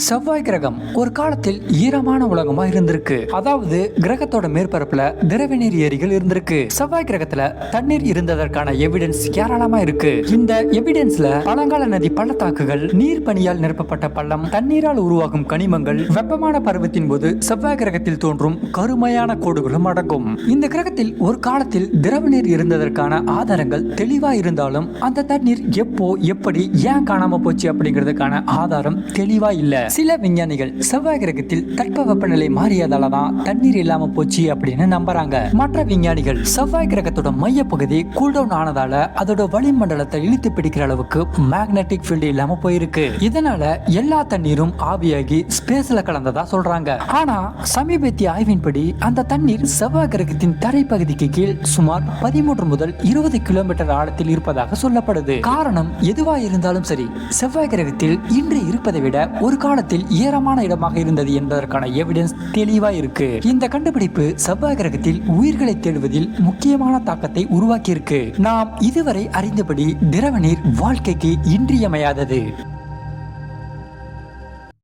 செவ்வாய் கிரகம் ஒரு காலத்தில் ஈரமான உலகமா இருந்திருக்கு. அதாவது கிரகத்தோட மேற்பரப்புல திரவநீர் ஏரிகள் இருந்திருக்கு. செவ்வாய் கிரகத்துல தண்ணீர் இருந்ததற்கான எவிடன்ஸ் ஏராளமா இருக்கு. இந்த எவிடன்ஸ்ல பழங்கால நதி பள்ளத்தாக்குகள், நீர் பனியால் நிரப்பப்பட்ட பள்ளம், தண்ணீரால் உருவாகும் கனிமங்கள், வெப்பமான பருவத்தின் போது செவ்வாய் கிரகத்தில் தோன்றும் கருமையான கோடுகளும் அடங்கும். இந்த கிரகத்தில் ஒரு காலத்தில் திரவநீர் இருந்ததற்கான ஆதாரங்கள் தெளிவா இருந்தாலும் அந்த தண்ணீர் எப்போ எப்படி ஏன் காணாம போச்சு அப்படிங்கிறதுக்கான ஆதாரம் தெளிவா இல்ல. சில விஞ்ஞானிகள் செவ்வாய் கிரகத்தில் தட்பவெப்பநிலை மாறியதாலதான் தண்ணீர் இல்லாம போச்சு அப்படின்னு நம்புறாங்க. மற்ற விஞ்ஞானிகள் செவ்வாய் கிரகத்தோட மையப்பகுதி கூல்டவுன் ஆனதால அதோட வளிமண்டலத்தை இழுத்து பிடிக்கிற அளவுக்கு மேக்னெட்டிக் ஃபீல்டு இல்லாம போயிருக்கு. இதனால எல்லா தண்ணீரும் ஆவியாகி ஸ்பேஸ்ல கலந்ததா சொல்றாங்க. ஆனா சமீபத்திய ஆய்வின்படி அந்த தண்ணீர் செவ்வாய் கிரகத்தின் தரைப்பகுதிக்கு கீழ் சுமார் 13 முதல் 20 கிலோமீட்டர் ஆழத்தில் இருப்பதாக சொல்லப்படுது. காரணம் எதுவா இருந்தாலும் சரி, செவ்வாய் கிரகத்தில் இன்று இருப்பதை விட ஒரு காலத்தில் ஈரமான இடமாக இருந்தது என்பதற்கான எவிடன்ஸ் தெளிவா இருக்கு. இந்த கண்டுபிடிப்பு செவ்வாய் கிரகத்தில் உயிர்களை தேடுவதில் முக்கியமான தாக்கத்தை உருவாக்கி இருக்கு. நாம் இதுவரை அறிந்தபடி திரவ நீர் வாழ்க்கைக்கு இன்றியமையாதது.